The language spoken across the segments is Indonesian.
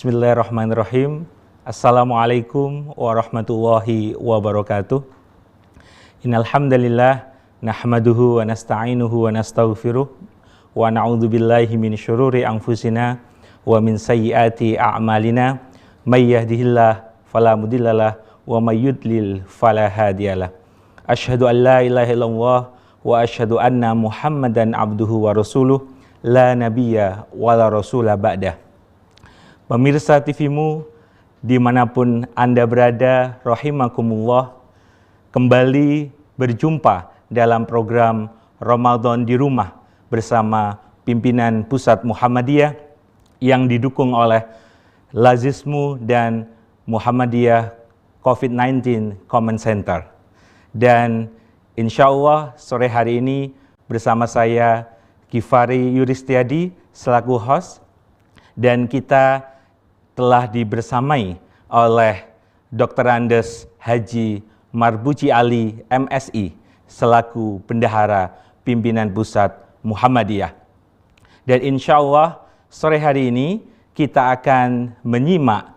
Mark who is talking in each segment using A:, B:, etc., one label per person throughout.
A: Bismillahirrahmanirrahim. Assalamualaikum warahmatullahi wabarakatuh. Innal hamdalillah nahmaduhu wa nasta'inuhu wa nastaghfiruh wa na'udzubillahi min syururi anfusina wa min sayyiati a'malina. May yahdihillahu fala mudhillalah wa may yudlil fala hadiyalah. Asyhadu an la ilaha illallah wa asyhadu anna Muhammadan abduhu wa rasuluh la nabiyya wa la rasula ba'dah. Pemirsa TV-mu dimanapun Anda berada, rahimakumullah, kembali berjumpa dalam program Ramadan di Rumah bersama pimpinan Pusat Muhammadiyah yang didukung oleh Lazismu dan Muhammadiyah COVID-19 Command Center. Dan insya Allah sore hari ini bersama saya Kifari Yuristiadi selaku host, dan kita telah dibersamai oleh Dr. Andes Haji Marbuji Ali MSI selaku Bendahara Pimpinan Pusat Muhammadiyah. Dan insya Allah sore hari ini kita akan menyimak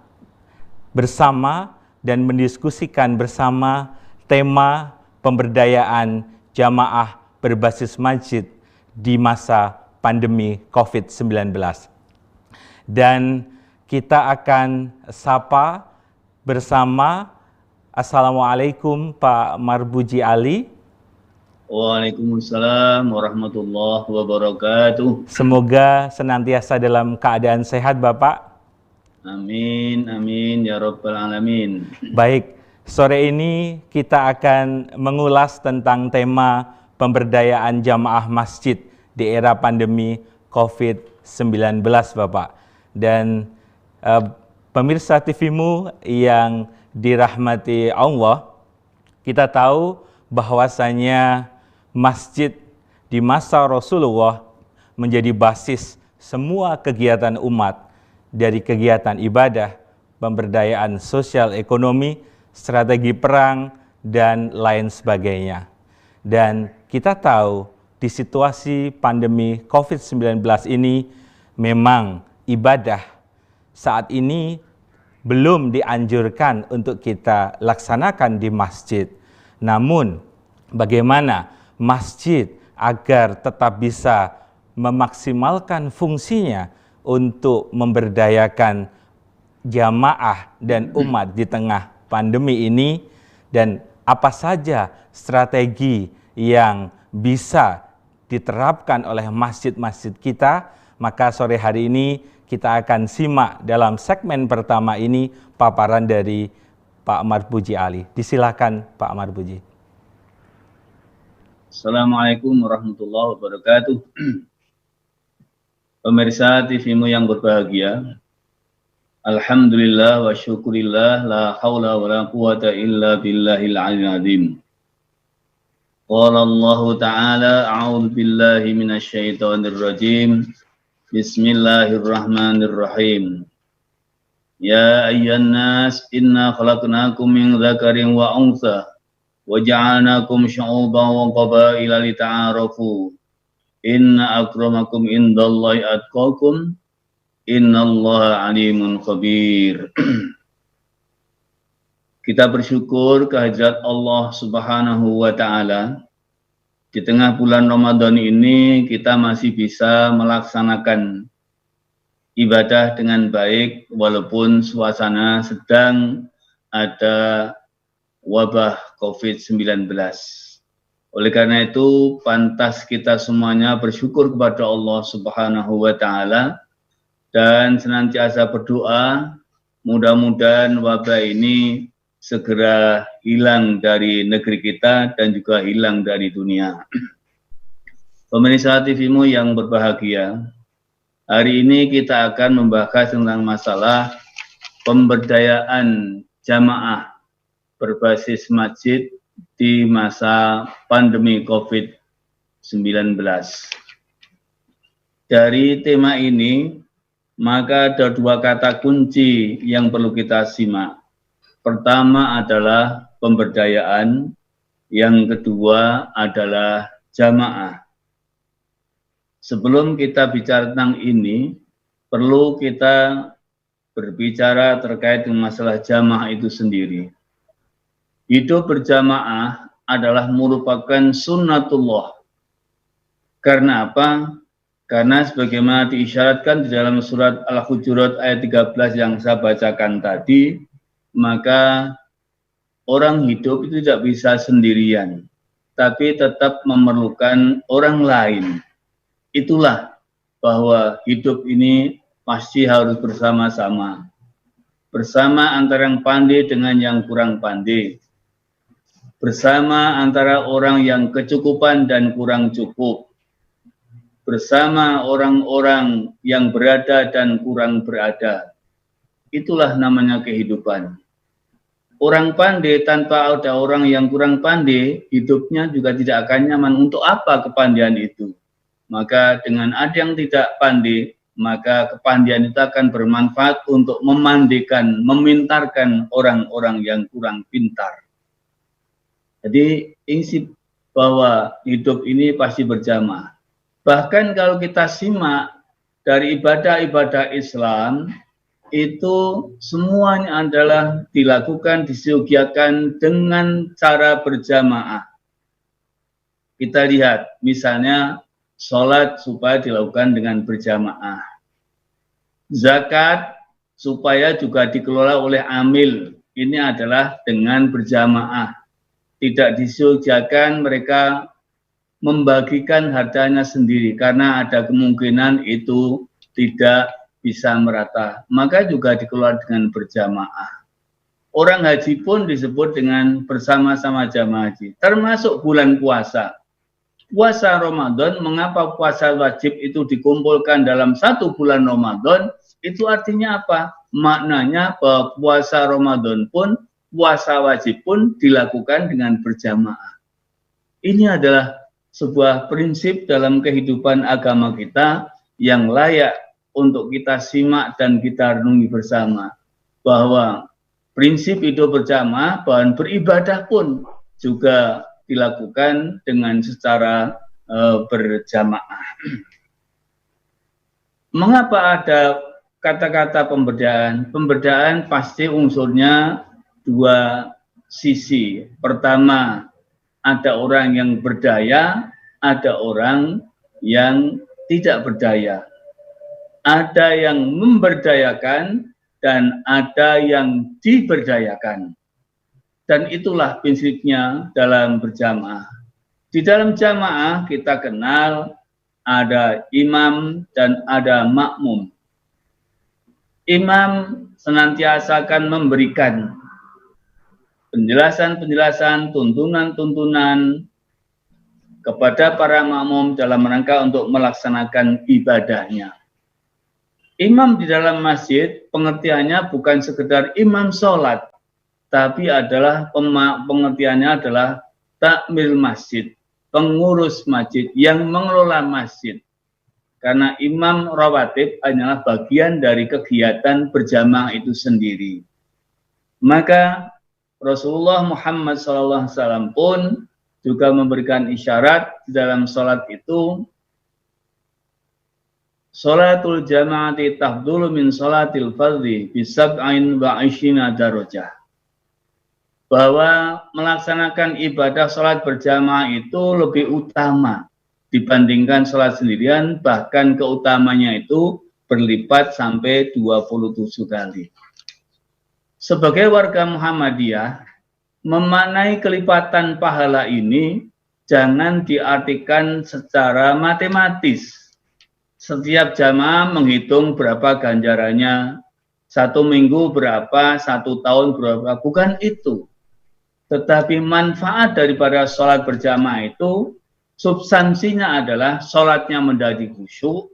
A: bersama dan mendiskusikan bersama tema pemberdayaan jamaah berbasis masjid di masa pandemi COVID-19. Dan kita akan sapa bersama. Assalamualaikum Pak Marbuji Ali.
B: Waalaikumsalam warahmatullahi wabarakatuh.
A: Semoga senantiasa dalam keadaan sehat Bapak.
B: Amin, amin, ya rabbal alamin.
A: Baik, sore ini kita akan mengulas tentang tema pemberdayaan jamaah masjid di era pandemi COVID-19 Bapak. Dan pemirsa TV-mu yang dirahmati Allah, kita tahu bahwasanya masjid di masa Rasulullah menjadi basis semua kegiatan umat, dari kegiatan ibadah, pemberdayaan sosial ekonomi, strategi perang, dan lain sebagainya. Dan kita tahu di situasi pandemi COVID-19 ini memang ibadah saat ini belum dianjurkan untuk kita laksanakan di masjid. Namun, bagaimana masjid agar tetap bisa memaksimalkan fungsinya untuk memberdayakan jamaah dan umat di tengah pandemi ini, dan apa saja strategi yang bisa diterapkan oleh masjid-masjid kita, maka sore hari ini kita akan simak dalam segmen pertama ini paparan dari Pak Marbuji Ali. Disilakan Pak Marbuji.
B: Assalamualaikum warahmatullahi wabarakatuh. Pemirsa TV-mu yang berbahagia, alhamdulillah wa syukurillah, la haula wa la quwata illa billahil aliyyil azim. Qala Allah Ta'ala, a'udzu billahi minasy syaithanir rajim. Bismillahirrahmanirrahim. Ya ayyuhan nas, inna khalaqnakum min dzakarin wa untha wa ja'alnakum syu'uban wa qabaila lita'arafu. Inna akramakum indallahi atqakum. Innallaha alimun khabir. Kita bersyukur kehadirat Allah Subhanahu wa Ta'ala. Di tengah bulan Ramadan ini kita masih bisa melaksanakan ibadah dengan baik walaupun suasana sedang ada wabah COVID-19. Oleh karena itu pantas kita semuanya bersyukur kepada Allah Subhanahu wa Ta'ala dan senantiasa berdoa mudah-mudahan wabah ini segera hilang dari negeri kita dan juga hilang dari dunia. Pemirsa TV-mu yang berbahagia, hari ini kita akan membahas tentang masalah pemberdayaan jamaah berbasis masjid di masa pandemi COVID-19. Dari tema ini, maka ada dua kata kunci yang perlu kita simak. Pertama adalah pemberdayaan, yang kedua adalah jamaah. Sebelum kita bicara tentang ini, perlu kita berbicara terkait dengan masalah jamaah itu sendiri. Hidup berjamaah adalah merupakan sunnatullah. Karena apa? Karena sebagaimana diisyaratkan di dalam surat Al-Hujurat ayat 13 yang saya bacakan tadi, maka orang hidup itu tidak bisa sendirian, tapi tetap memerlukan orang lain. Itulah bahwa hidup ini pasti harus bersama-sama. Bersama antara yang pandai dengan yang kurang pandai. Bersama antara orang yang kecukupan dan kurang cukup. Bersama orang-orang yang berada dan kurang berada. Itulah namanya kehidupan. Orang pandai tanpa ada orang yang kurang pandai, hidupnya juga tidak akan nyaman. Untuk apa kepandaian itu? Maka dengan ada yang tidak pandai, maka kepandaian itu akan bermanfaat untuk memandikan, memintarkan orang-orang yang kurang pintar. Jadi prinsip bahwa hidup ini pasti berjamaah. Bahkan kalau kita simak dari ibadah-ibadah Islam, itu semuanya adalah dilakukan, disuguhkan dengan cara berjamaah. Kita lihat, misalnya sholat supaya dilakukan dengan berjamaah. Zakat supaya juga dikelola oleh amil, ini adalah dengan berjamaah. Tidak disuguhkan mereka membagikan hartanya sendiri karena ada kemungkinan itu tidak bisa merata, maka juga dikelola dengan berjamaah. Orang haji pun disebut dengan bersama-sama jamaah haji, termasuk bulan puasa. Puasa Ramadan, mengapa puasa wajib itu dikumpulkan dalam satu bulan Ramadan? Itu artinya apa? Maknanya bahwa puasa Ramadan pun, puasa wajib pun dilakukan dengan berjamaah. Ini adalah sebuah prinsip dalam kehidupan agama kita yang layak untuk kita simak dan kita renungi bersama. Bahwa prinsip hidup berjamaah, bahkan beribadah pun juga dilakukan dengan secara berjamaah. Mengapa ada kata-kata pemberdayaan? Pemberdayaan pasti unsurnya dua sisi. Pertama, ada orang yang berdaya, ada orang yang tidak berdaya. Ada yang memberdayakan dan ada yang diberdayakan. Dan itulah prinsipnya dalam berjamaah. Di dalam jamaah kita kenal ada imam dan ada makmum. Imam senantiasa akan memberikan penjelasan-penjelasan, tuntunan-tuntunan kepada para makmum dalam rangka untuk melaksanakan ibadahnya. Imam di dalam masjid pengertiannya bukan sekedar imam sholat, tapi adalah pengertiannya adalah takmir masjid, pengurus masjid yang mengelola masjid. Karena imam rawatib hanyalah bagian dari kegiatan berjamaah itu sendiri. Maka Rasulullah Muhammad SAW pun juga memberikan isyarat dalam sholat itu, sholatul jama'ati tafdulu min sholatil fardhi bisab'in wa ishina darajah. Bahwa melaksanakan ibadah sholat berjamaah itu lebih utama dibandingkan sholat sendirian, bahkan keutamanya itu berlipat sampai 27 kali. Sebagai warga Muhammadiyah, memaknai kelipatan pahala ini jangan diartikan secara matematis. Setiap jamaah menghitung berapa ganjarannya, 1 minggu berapa, 1 tahun berapa, bukan itu. Tetapi manfaat daripada sholat berjamaah itu, substansinya adalah sholatnya menjadi khusyuk.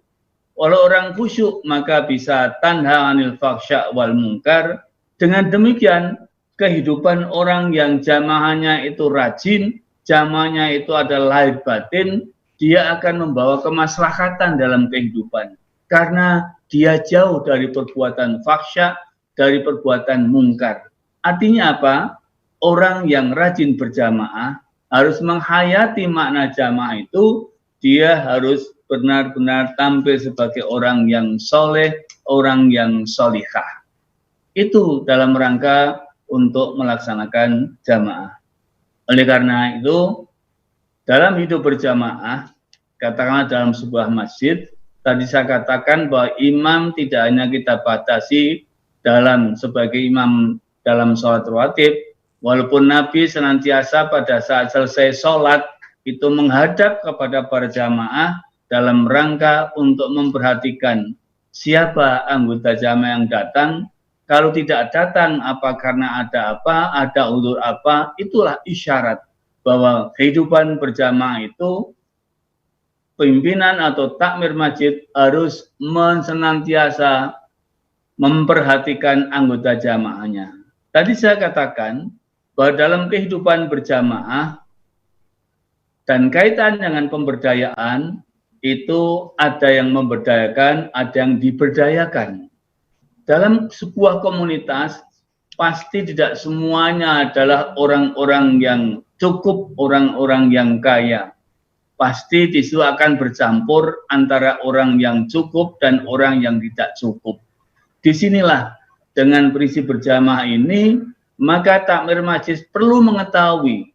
B: Kalau orang khusyuk, maka bisa tanha anil faksya wal munkar. Dengan demikian, kehidupan orang yang jamaahnya itu rajin, jamaahnya itu adalah lahir batin, dia akan membawa kemaslahatan dalam kehidupan. Karena dia jauh dari perbuatan faksya, dari perbuatan mungkar. Artinya apa? Orang yang rajin berjamaah harus menghayati makna jamaah itu, dia harus benar-benar tampil sebagai orang yang soleh, orang yang solihah. itu dalam rangka untuk melaksanakan jamaah. Oleh karena itu, dalam hidup berjamaah, katakanlah dalam sebuah masjid, tadi saya katakan bahwa imam tidak hanya kita batasi sebagai imam dalam sholat rawatib, walaupun Nabi senantiasa pada saat selesai sholat itu menghadap kepada para jamaah dalam rangka untuk memperhatikan siapa anggota jamaah yang datang. Kalau tidak datang apa karena ada udzur apa, itulah isyarat bahwa kehidupan berjamaah itu pimpinan atau takmir masjid harus senantiasa memperhatikan anggota jamaahnya. Tadi saya katakan bahwa dalam kehidupan berjamaah dan kaitan dengan pemberdayaan itu ada yang memberdayakan, ada yang diberdayakan. Dalam sebuah komunitas pasti tidak semuanya adalah orang-orang yang cukup, orang-orang yang kaya. Pasti di situ akan bercampur antara orang yang cukup dan orang yang tidak cukup. Disinilah dengan prinsip berjamaah ini, maka takmir masjid perlu mengetahui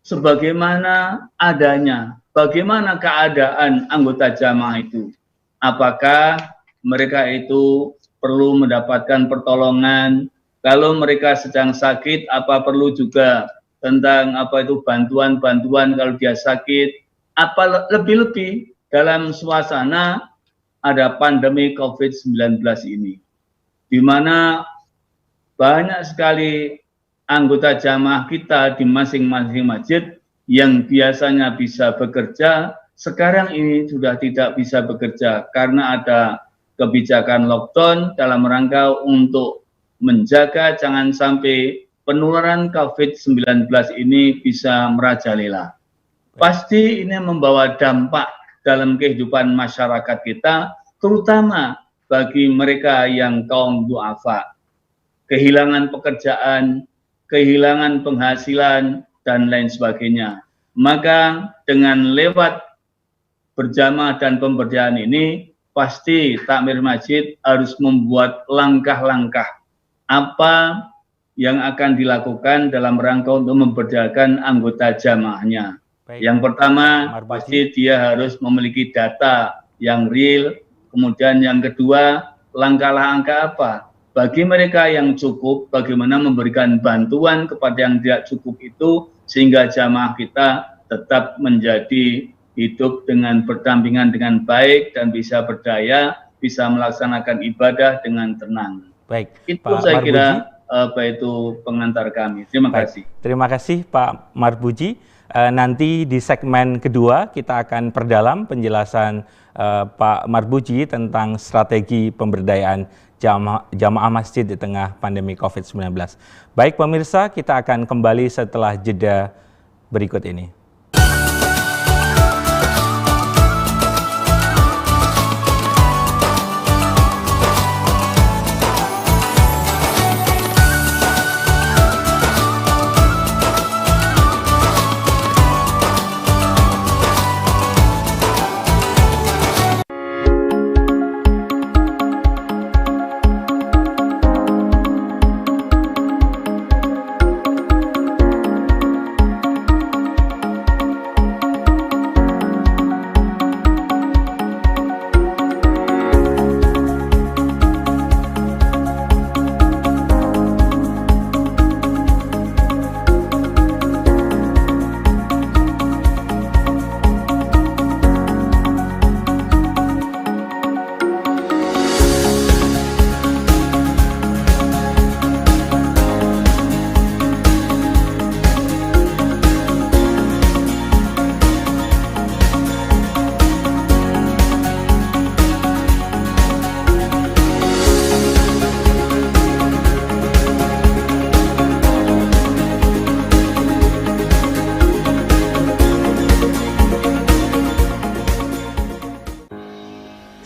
B: sebagaimana adanya, bagaimana keadaan anggota jamaah itu. Apakah mereka itu perlu mendapatkan pertolongan, kalau mereka sedang sakit, apa perlu juga tentang bantuan-bantuan kalau dia sakit, apa lebih-lebih dalam suasana ada pandemi COVID-19 ini, di mana banyak sekali anggota jamaah kita di masing-masing masjid yang biasanya bisa bekerja, sekarang ini sudah tidak bisa bekerja karena ada kebijakan lockdown dalam rangka untuk menjaga jangan sampai penularan COVID-19 ini bisa merajalela. Pasti ini membawa dampak dalam kehidupan masyarakat kita, terutama bagi mereka yang kaum du'afa. Kehilangan pekerjaan, kehilangan penghasilan, dan lain sebagainya. Maka dengan lewat berjamaah dan pemberdayaan ini, pasti takmir masjid harus membuat langkah-langkah apa yang akan dilakukan dalam rangka untuk memberdayakan anggota jamaahnya. Baik. Yang pertama, pasti dia harus memiliki data yang real. Kemudian yang kedua, langkah-langkah apa? Bagi mereka yang cukup, bagaimana memberikan bantuan kepada yang tidak cukup itu, sehingga jamaah kita tetap menjadi hidup dengan berdampingan dengan baik dan bisa berdaya, bisa melaksanakan ibadah dengan tenang.
A: Baik,
B: itu
A: Pak
B: saya
A: Marbuji,
B: kira itu pengantar kami. Terima kasih.
A: Terima kasih Pak Marbuji. Nanti di segmen kedua kita akan perdalam penjelasan Pak Marbuji tentang strategi pemberdayaan jamaah masjid di tengah pandemi COVID-19. Baik pemirsa, kita akan kembali setelah jeda berikut ini.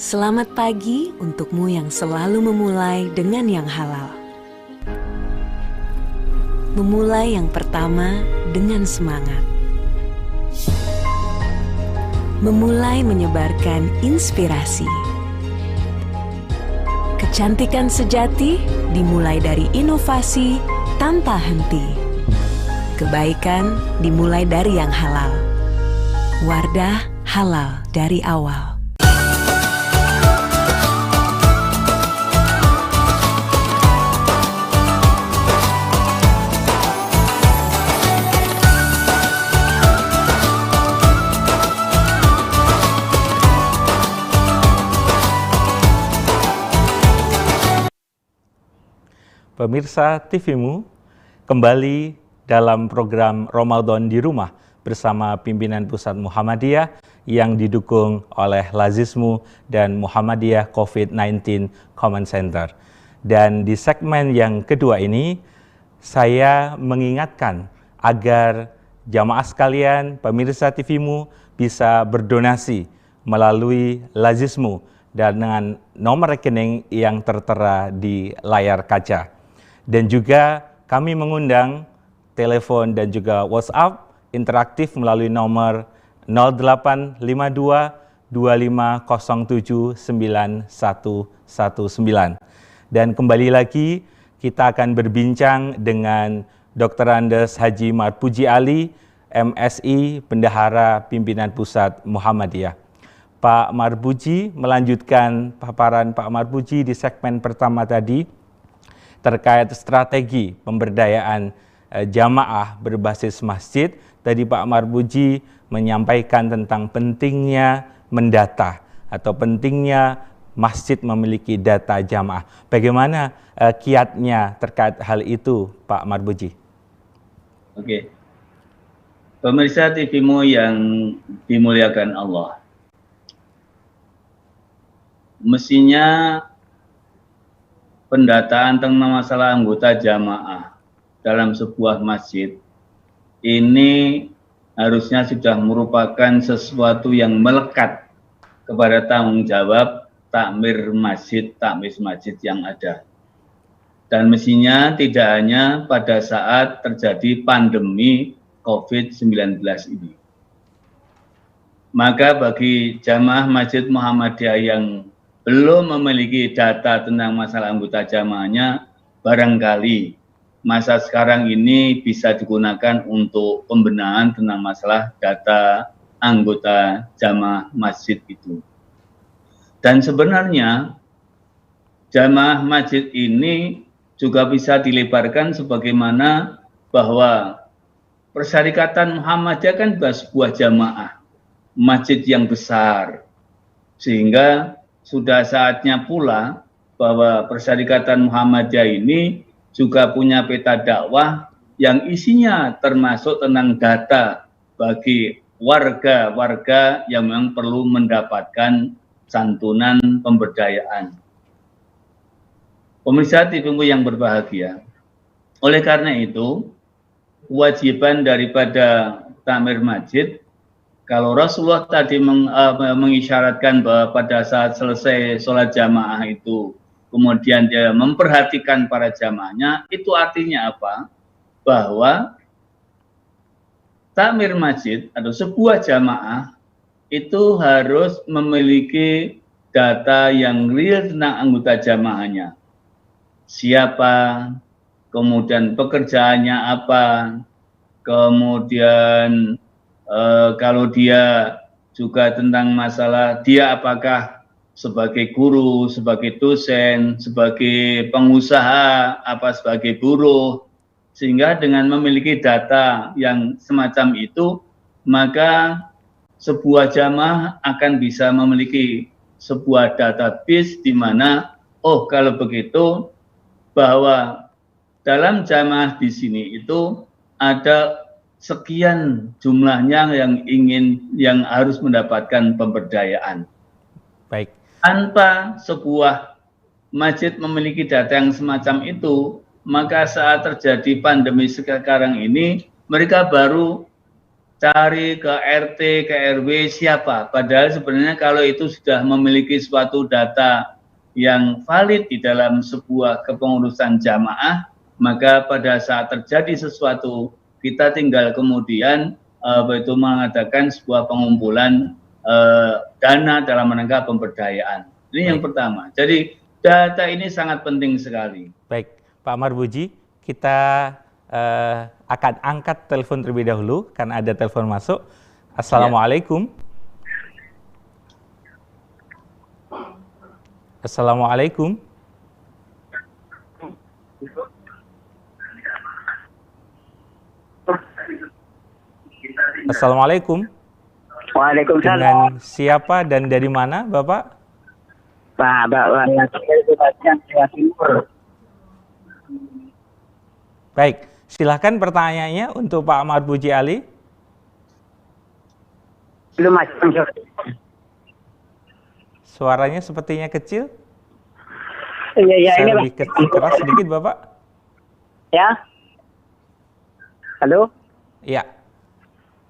C: Selamat pagi untukmu yang selalu memulai dengan yang halal. Memulai yang pertama dengan semangat. Memulai menyebarkan inspirasi. Kecantikan sejati dimulai dari inovasi tanpa henti. Kebaikan dimulai dari yang halal. Wardah halal dari awal.
A: Pemirsa TVMu, kembali dalam program Ramadan di Rumah bersama pimpinan Pusat Muhammadiyah yang didukung oleh Lazismu dan Muhammadiyah COVID-19 Command Center. Dan di segmen yang kedua ini, saya mengingatkan agar jamaah sekalian, pemirsa TVMu bisa berdonasi melalui Lazismu dan dengan nomor rekening yang tertera di layar kaca. Dan juga kami mengundang telepon dan juga WhatsApp interaktif melalui nomor 0852 2507 9119. Dan kembali lagi kita akan berbincang dengan Dr. Andes Haji Marpuji Ali, MSI, Bendahara Pimpinan Pusat Muhammadiyah. Pak Marpuji melanjutkan paparan Pak Marpuji di segmen pertama tadi terkait strategi pemberdayaan jamaah berbasis masjid. Tadi Pak Marpuji menyampaikan tentang pentingnya mendata atau pentingnya masjid memiliki data jamaah. Bagaimana kiatnya terkait hal itu, Pak Marpuji?
B: Oke. Pemirsa TVMu yang dimuliakan Allah. Mestinya pendataan tentang masalah anggota jamaah dalam sebuah masjid ini harusnya sudah merupakan sesuatu yang melekat kepada tanggung jawab takmir masjid yang ada. Dan mestinya tidak hanya pada saat terjadi pandemi COVID-19 ini. Maka bagi jamaah Masjid Muhammadiyah yang belum memiliki data tentang masalah anggota jamaahnya, barangkali masa sekarang ini bisa digunakan untuk pembenahan tentang masalah data anggota jamaah masjid itu. Dan sebenarnya jamaah masjid ini juga bisa dilebarkan sebagaimana bahwa Persyarikatan Muhammadiyah kan sebuah jamaah masjid yang besar, sehingga sudah saatnya pula bahwa Persyarikatan Muhammadiyah ini juga punya peta dakwah yang isinya termasuk tentang data bagi warga-warga yang memang perlu mendapatkan santunan pemberdayaan. Pemirsa TVMu yang berbahagia, oleh karena itu, kewajiban daripada takmir masjid, kalau Rasulullah tadi mengisyaratkan bahwa pada saat selesai sholat jamaah itu, kemudian dia memperhatikan para jamaahnya, itu artinya apa? Bahwa takmir masjid atau sebuah jamaah itu harus memiliki data yang real tentang anggota jamaahnya. Siapa, kemudian pekerjaannya apa, kemudian kalau dia juga tentang masalah dia apakah sebagai guru, sebagai dosen, sebagai pengusaha, apa sebagai buruh, sehingga dengan memiliki data yang semacam itu, maka sebuah jamaah akan bisa memiliki sebuah database di mana, oh kalau begitu, bahwa dalam jamaah di sini itu ada sekian jumlahnya yang harus mendapatkan pemberdayaan.
A: Baik.
B: Tanpa sebuah masjid memiliki data yang semacam itu, maka saat terjadi pandemi sekarang ini, mereka baru cari ke RT, ke RW siapa. Padahal sebenarnya kalau itu sudah memiliki suatu data yang valid di dalam sebuah kepengurusan jamaah, maka pada saat terjadi sesuatu, kita tinggal kemudian itu mengadakan sebuah pengumpulan dana dalam rangka pemberdayaan. Ini yang pertama. Jadi Data ini sangat penting sekali.
A: Baik, Pak Marbuji, kita akan angkat telepon terlebih dahulu karena ada telepon masuk. Assalamualaikum. Assalamualaikum. Assalamualaikum.
D: Waalaikumsalam.
A: Dengan siapa dan dari mana, Bapak?
D: Pak Sebastian Jawa Timur.
A: Baik, silahkan pertanyaannya untuk Pak Marbuji Ali.
D: Belum Mas.
A: Suaranya sepertinya kecil.
D: Iya,
A: Saya
D: ini
A: lebih keras sedikit, Bapak.
D: Ya. Halo?
A: Ya.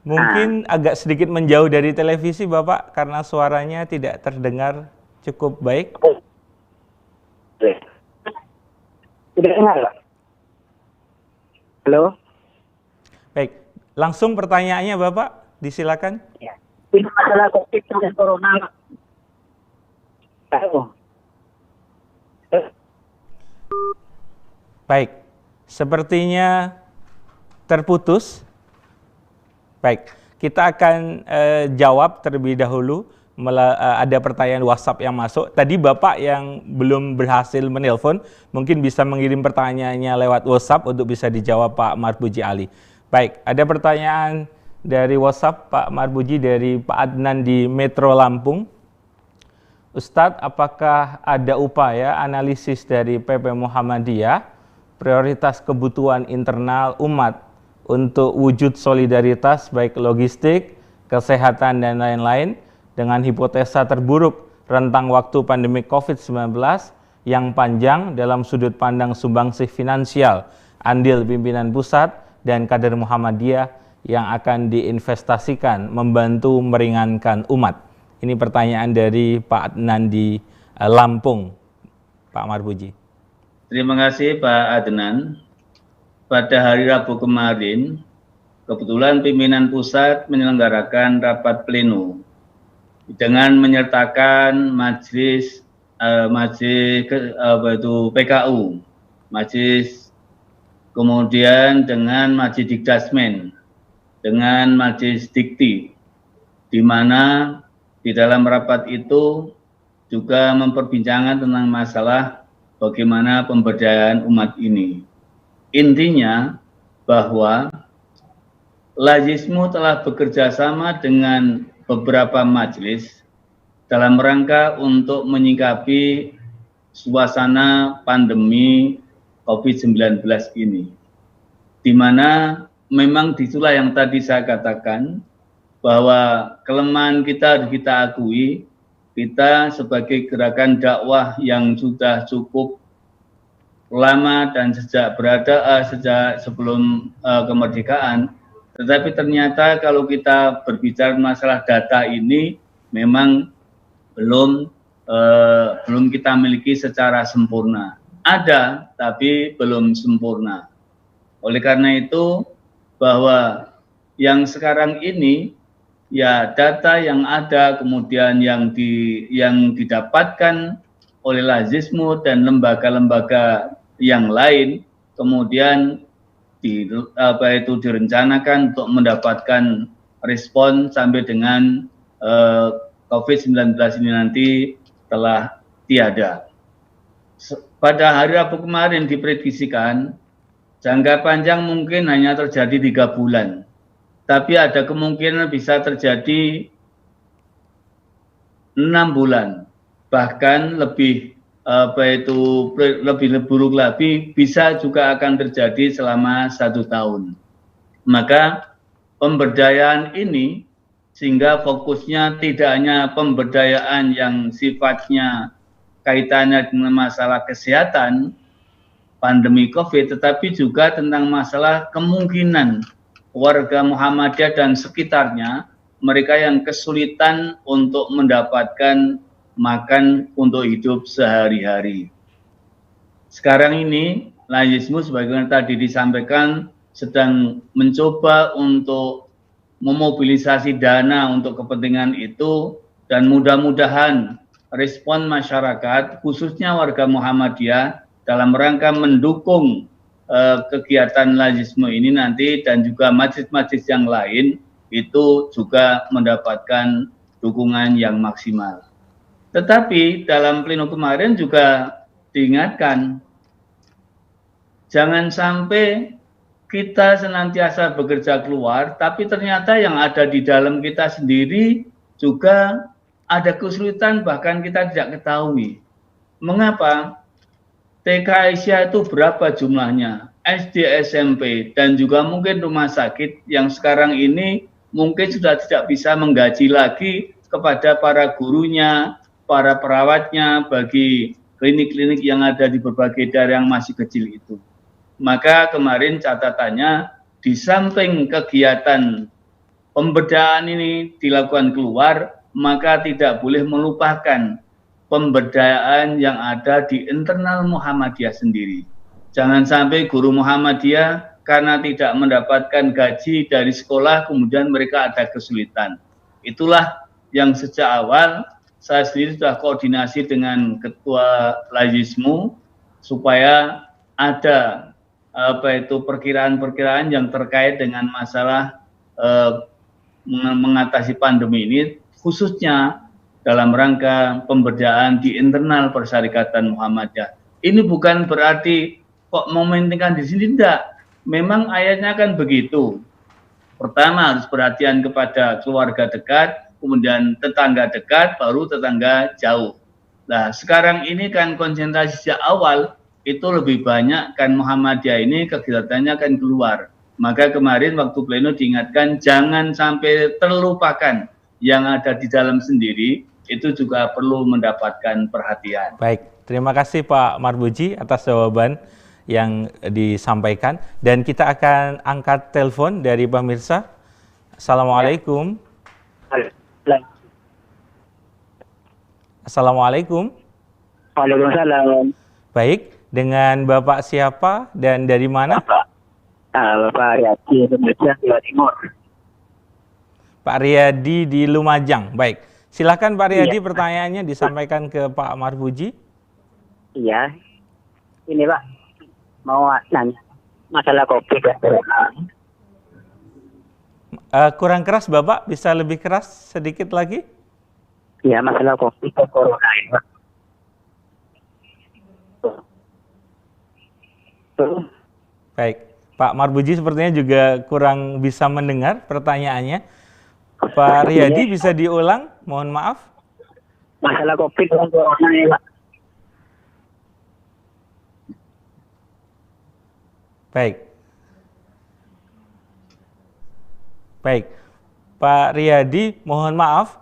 A: Mungkin agak sedikit menjauh dari televisi, Bapak, karena suaranya tidak terdengar cukup baik.
D: Tidak dengar, Pak. Halo?
A: Baik, langsung pertanyaannya, Bapak, disilakan.
D: Ya. Ini masalah COVID dan Corona, Pak. Halo?
A: Baik, sepertinya terputus. Baik, kita akan jawab terlebih dahulu. Ada pertanyaan WhatsApp yang masuk. Tadi Bapak yang belum berhasil menelpon, mungkin bisa mengirim pertanyaannya lewat WhatsApp untuk bisa dijawab Pak Marbuji Ali. Baik, ada pertanyaan dari WhatsApp Pak Marbuji dari Pak Adnan di Metro Lampung. Ustadz, apakah ada upaya analisis dari PP Muhammadiyah prioritas kebutuhan internal umat untuk wujud solidaritas baik logistik, kesehatan, dan lain-lain dengan hipotesa terburuk rentang waktu pandemi COVID-19 yang panjang dalam sudut pandang sumbangsih finansial, andil pimpinan pusat, dan kader Muhammadiyah yang akan diinvestasikan membantu meringankan umat. Ini pertanyaan dari Pak Adnan di Lampung, Pak Marbuji.
B: Terima kasih Pak Adnan. Pada hari Rabu kemarin, kebetulan pimpinan pusat menyelenggarakan rapat pleno dengan menyertakan majelis PKU, majelis, kemudian dengan majelis Dikdasmen, dengan majelis Dikti, di mana di dalam rapat itu juga memperbincangkan tentang masalah bagaimana pemberdayaan umat ini. Intinya bahwa Lajismu telah bekerja sama dengan beberapa majelis dalam rangka untuk menyikapi suasana pandemi COVID-19 ini. Di mana memang disitulah yang tadi saya katakan bahwa kelemahan kita harus kita akui, kita sebagai gerakan dakwah yang sudah cukup lama dan sejak sebelum kemerdekaan, tetapi ternyata kalau kita berbicara masalah data ini memang belum kita miliki secara sempurna. Ada, tapi belum sempurna. Oleh karena itu, bahwa yang sekarang ini ya data yang ada, kemudian yang didapatkan oleh Lajismu dan lembaga-lembaga yang lain, kemudian direncanakan untuk mendapatkan respon sampai dengan COVID-19 ini nanti telah tiada. Pada hari Rabu kemarin diprediksikan jangka panjang mungkin hanya terjadi 3 bulan, tapi ada kemungkinan bisa terjadi 6 bulan, bahkan lebih lebih buruk lagi, bisa juga akan terjadi selama 1 tahun. Maka pemberdayaan ini sehingga fokusnya tidak hanya pemberdayaan yang sifatnya kaitannya dengan masalah kesehatan pandemi COVID, tetapi juga tentang masalah kemungkinan warga Muhammadiyah dan sekitarnya, mereka yang kesulitan untuk mendapatkan makan untuk hidup sehari-hari. Sekarang ini Lajismu sebagaimana tadi disampaikan sedang mencoba untuk memobilisasi dana untuk kepentingan itu, dan mudah-mudahan respon masyarakat, khususnya warga Muhammadiyah, dalam rangka mendukung kegiatan lazisme ini nanti, dan juga majlis-majlis yang lain itu juga mendapatkan dukungan yang maksimal. Tetapi dalam pleno kemarin juga diingatkan, jangan sampai kita senantiasa bekerja keluar, tapi ternyata yang ada di dalam kita sendiri juga ada kesulitan, bahkan kita tidak ketahui. Mengapa? TK Aisyah itu berapa jumlahnya? SD, SMP, dan juga mungkin rumah sakit yang sekarang ini mungkin sudah tidak bisa menggaji lagi kepada para gurunya, para perawatnya, bagi klinik-klinik yang ada di berbagai daerah yang masih kecil itu. Maka kemarin catatannya, di samping kegiatan pemberdayaan ini dilakukan keluar, maka tidak boleh melupakan pemberdayaan yang ada di internal Muhammadiyah sendiri. Jangan sampai guru Muhammadiyah karena tidak mendapatkan gaji dari sekolah, kemudian mereka ada kesulitan. Itulah yang sejak awal saya sendiri sudah koordinasi dengan Ketua Lazismu supaya ada perkiraan-perkiraan yang terkait dengan masalah mengatasi pandemi ini, khususnya dalam rangka pemberdayaan di internal Persyarikatan Muhammadiyah. Ini bukan berarti kok mementingkan di sini, tidak. Memang ayatnya kan begitu. Pertama harus perhatian kepada keluarga dekat, kemudian tetangga dekat, baru tetangga jauh. Nah, sekarang ini kan konsentrasi sejak awal itu lebih banyak kan Muhammadiyah ini kegiatannya kan keluar. Maka kemarin waktu pleno diingatkan jangan sampai terlupakan yang ada di dalam sendiri, itu juga perlu mendapatkan perhatian.
A: Baik, terima kasih Pak Marbuji atas jawaban yang disampaikan, dan kita akan angkat telepon dari pemirsa. Assalamualaikum. Assalamualaikum.
D: Waalaikumsalam.
A: Baik, dengan Bapak siapa dan dari mana?
D: Bapak Riyadi, Jawa Timur.
A: Pak Riyadi di Lumajang. Baik, silakan Pak Riyadi, pertanyaannya disampaikan ke Pak Marbuji.
D: Iya, ini Pak, mau nanya masalah COVID ya.
A: Kurang keras Bapak, bisa lebih keras sedikit lagi?
D: Iya, masalah COVID corona ini Pak.
A: Baik, Pak Marbuji sepertinya juga kurang bisa mendengar pertanyaannya. Pak Riyadi bisa diulang, mohon maaf.
D: Masalah COVID dan corona ini Pak.
A: Baik, Pak Riyadi, mohon maaf,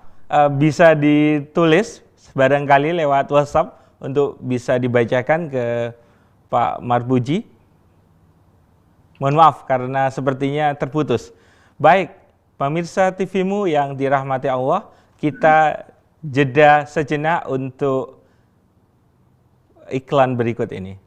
A: bisa ditulis barangkali lewat WhatsApp untuk bisa dibacakan ke Pak Marbuji. Mohon maaf karena sepertinya terputus. Baik, pemirsa TV-mu yang dirahmati Allah, kita jeda sejenak untuk iklan berikut ini.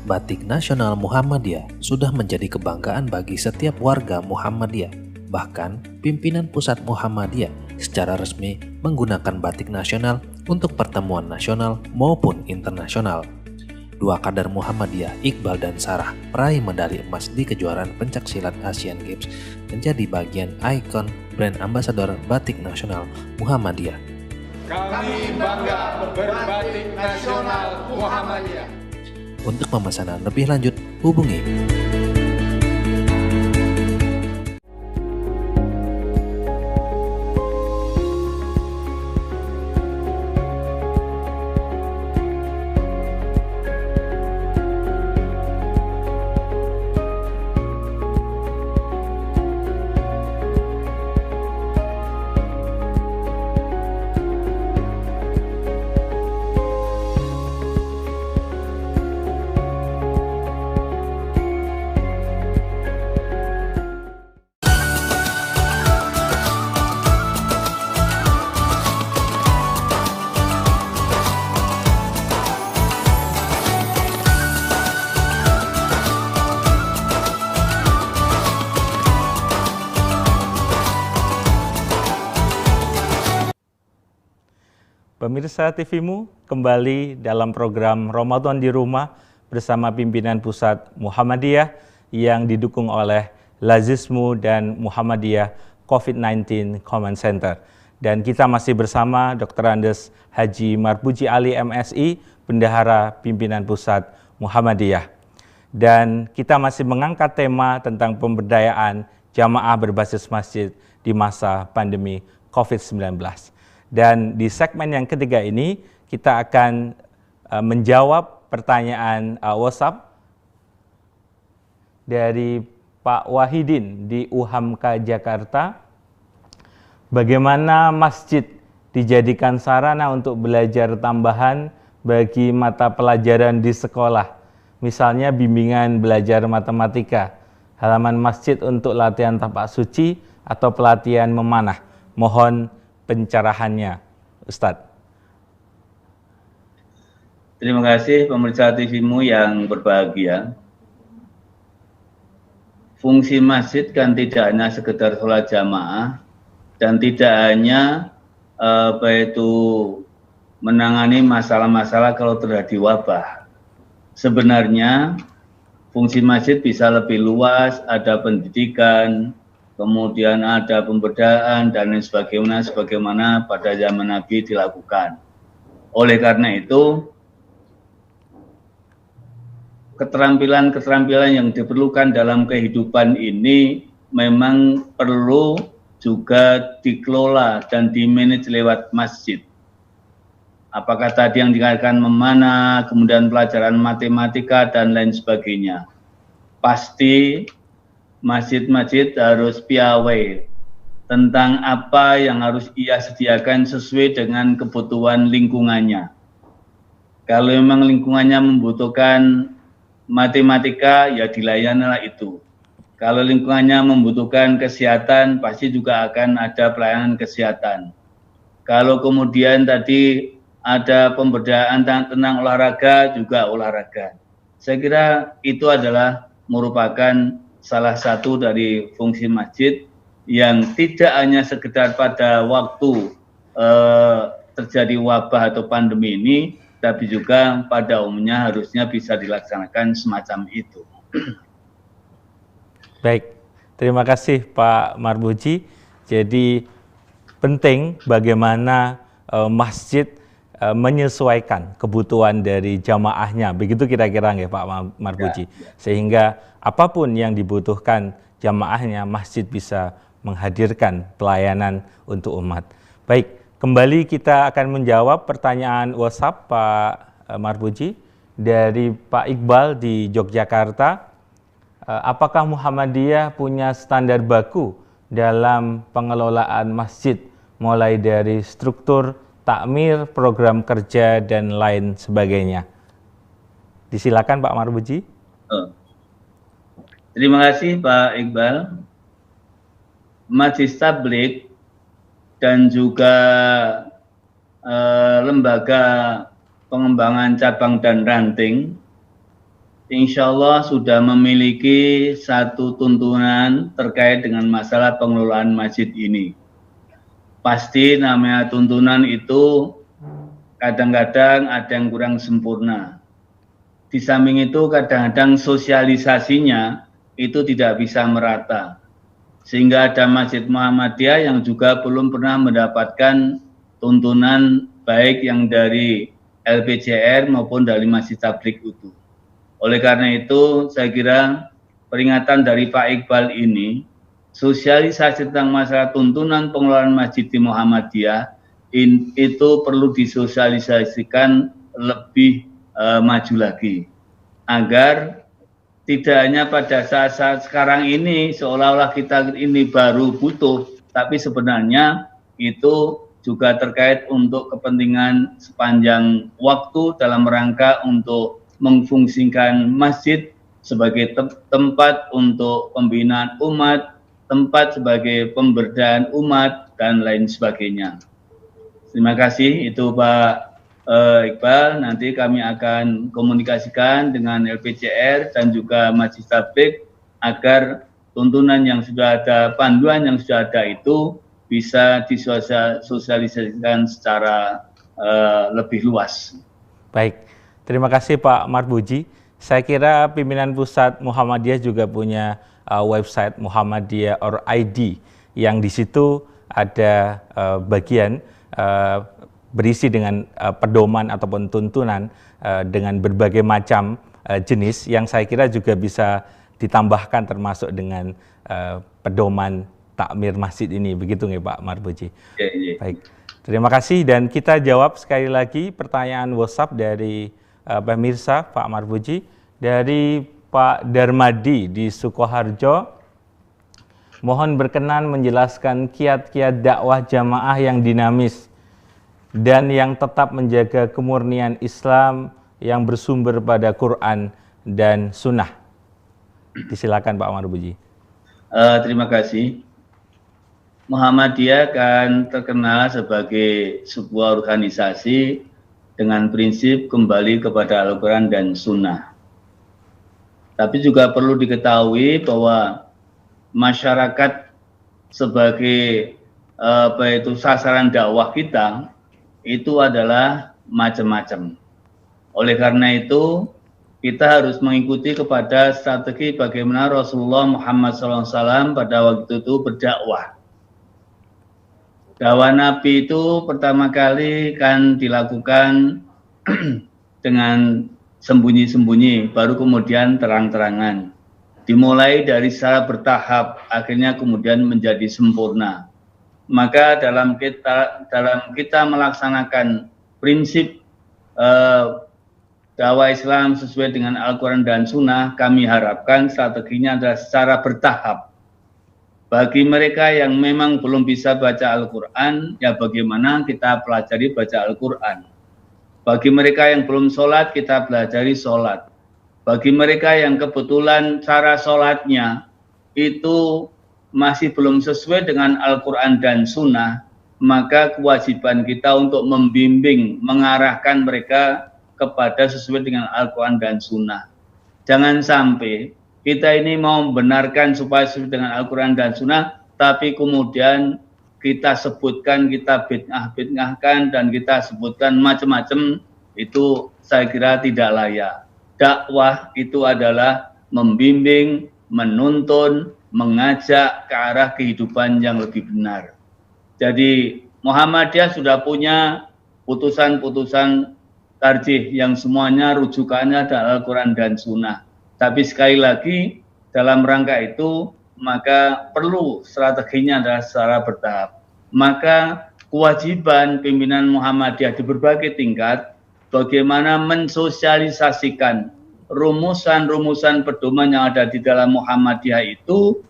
E: Batik nasional Muhammadiyah sudah menjadi kebanggaan bagi setiap warga Muhammadiyah. Bahkan, pimpinan pusat Muhammadiyah secara resmi menggunakan batik nasional untuk pertemuan nasional maupun internasional. Dua kader Muhammadiyah, Iqbal dan Sarah, peraih medali emas di kejuaraan pencaksilat Asian Games, menjadi bagian ikon brand ambasador batik nasional Muhammadiyah.
F: Kami bangga berbatik nasional Muhammadiyah.
E: Untuk pemesanan lebih lanjut, hubungi
A: Pemirsa TV-mu kembali dalam program Ramadan di Rumah bersama pimpinan Pusat Muhammadiyah yang didukung oleh Lazismu dan Muhammadiyah COVID-19 Command Center. Dan kita masih bersama Dr. Andes Haji Marbuji Ali MSI, Bendahara Pimpinan Pusat Muhammadiyah. Dan kita masih mengangkat tema tentang pemberdayaan jamaah berbasis masjid di masa pandemi COVID-19. Dan di segmen yang ketiga ini kita akan menjawab pertanyaan WhatsApp dari Pak Wahidin di UHAMKA Jakarta. Bagaimana masjid dijadikan sarana untuk belajar tambahan bagi mata pelajaran di sekolah, misalnya bimbingan belajar matematika, halaman masjid untuk latihan tapak suci, atau pelatihan memanah. Mohon pencerahannya, Ustadz.
B: Terima kasih pemirsa TV-mu yang berbahagia. Fungsi masjid kan tidak hanya sekedar sholat jamaah dan tidak hanya menangani masalah-masalah kalau terjadi wabah. Sebenarnya fungsi masjid bisa lebih luas, ada pendidikan, kemudian ada pemberdayaan dan lain sebagainya, sebagaimana pada zaman Nabi dilakukan. Oleh karena itu, keterampilan-keterampilan yang diperlukan dalam kehidupan ini memang perlu juga dikelola dan dimanage lewat masjid. Apakah tadi yang dikatakan memanah, kemudian pelajaran matematika dan lain sebagainya. Pasti masjid-masjid harus piawai tentang apa yang harus ia sediakan sesuai dengan kebutuhan lingkungannya. Kalau memang lingkungannya membutuhkan matematika, ya dilayanilah itu. Kalau lingkungannya membutuhkan kesehatan, pasti juga akan ada pelayanan kesehatan. Kalau kemudian tadi ada pemberdayaan tentang olahraga, juga olahraga. Saya kira itu adalah merupakan salah satu dari fungsi masjid yang tidak hanya sekedar pada waktu terjadi wabah atau pandemi ini, tapi juga pada umumnya harusnya bisa dilaksanakan semacam itu.
A: Baik, terima kasih Pak Marbuji. Jadi penting bagaimana masjid menyesuaikan kebutuhan dari jamaahnya, begitu kira-kira nggih Pak Marbuji. Sehingga apapun yang dibutuhkan jamaahnya, masjid bisa menghadirkan pelayanan untuk umat. Baik, kembali kita akan menjawab pertanyaan WhatsApp Pak Marbuji dari Pak Iqbal di Yogyakarta. Apakah Muhammadiyah punya standar baku dalam pengelolaan masjid, mulai dari struktur, takmir, program kerja, dan lain sebagainya? Disilakan Pak Marbuji.
B: Terima kasih Pak Iqbal. Majelis Tabligh dan juga lembaga pengembangan cabang dan ranting, insya Allah sudah memiliki satu tuntunan terkait dengan masalah pengelolaan masjid ini. Pasti namanya tuntunan itu kadang-kadang ada yang kurang sempurna. Di samping itu kadang-kadang sosialisasinya itu tidak bisa merata. Sehingga ada Masjid Muhammadiyah yang juga belum pernah mendapatkan tuntunan baik yang dari LPJR maupun dari Masjid Tabligh itu. Oleh karena itu, saya kira peringatan dari Pak Iqbal ini, sosialisasi tentang masalah tuntunan pengelolaan masjid di Muhammadiyah itu perlu disosialisasikan lebih maju lagi, agar tidak hanya pada saat-saat sekarang ini seolah-olah kita ini baru butuh, tapi sebenarnya itu juga terkait untuk kepentingan sepanjang waktu dalam rangka untuk memfungsikan masjid sebagai tempat untuk pembinaan umat, tempat sebagai pemberdayaan umat, dan lain sebagainya. Terima kasih, itu Pak Iqbal. Nanti kami akan komunikasikan dengan LPJR dan juga Majelis Tabligh agar tuntunan yang sudah ada, panduan yang sudah ada itu bisa disosialisasikan secara lebih luas.
A: Baik, terima kasih Pak Marbuji. Saya kira pimpinan pusat Muhammadiyah juga punya website Muhammadiyah or ID yang di situ ada bagian berisi dengan pedoman ataupun tuntunan dengan berbagai macam jenis yang saya kira juga bisa ditambahkan termasuk dengan pedoman takmir masjid ini, begitu nggih Pak Marbuji? Baik, terima kasih dan kita jawab sekali lagi pertanyaan WhatsApp dari pemirsa Pak Marbuji dari Pak Darmadi di Sukoharjo. Mohon berkenan menjelaskan kiat-kiat dakwah jamaah yang dinamis dan yang tetap menjaga kemurnian Islam yang bersumber pada Quran dan Sunnah. Disilakan Pak Marbuji.
B: Terima kasih. Muhammadiyah kan terkenal sebagai sebuah organisasi dengan prinsip kembali kepada Al-Quran dan Sunnah. Tapi juga perlu diketahui bahwa masyarakat sebagai sasaran dakwah kita itu adalah macam-macam. Oleh karena itu, kita harus mengikuti kepada strategi bagaimana Rasulullah Muhammad SAW pada waktu itu berdakwah. Dakwah Nabi itu pertama kali kan dilakukan dengan sembunyi-sembunyi, baru kemudian terang-terangan. Dimulai dari secara bertahap, akhirnya kemudian menjadi sempurna. Maka dalam kita melaksanakan prinsip dakwah Islam sesuai dengan Al-Quran dan Sunnah, kami harapkan strateginya adalah secara bertahap. Bagi mereka yang memang belum bisa baca Al-Quran, ya bagaimana kita pelajari baca Al-Quran. Bagi mereka yang belum sholat, kita pelajari sholat. Bagi mereka yang kebetulan cara sholatnya itu masih belum sesuai dengan Al-Quran dan Sunnah, maka kewajiban kita untuk membimbing, mengarahkan mereka kepada sesuai dengan Al-Quran dan Sunnah. Jangan sampai kita ini mau membenarkan supaya sesuai dengan Al-Quran dan Sunnah, tapi kemudian kita sebutkan, kita bid'ah-bid'ahkan, dan kita sebutkan macam-macam, itu saya kira tidak layak. Dakwah itu adalah membimbing, menuntun, mengajak ke arah kehidupan yang lebih benar. Jadi Muhammadiyah sudah punya putusan-putusan tarjih yang semuanya rujukannya adalah Al-Quran dan Sunnah. Tapi sekali lagi dalam rangka itu maka perlu strateginya adalah secara bertahap. Maka kewajiban pimpinan Muhammadiyah di berbagai tingkat bagaimana mensosialisasikan rumusan-rumusan pedoman yang ada di dalam Muhammadiyah itu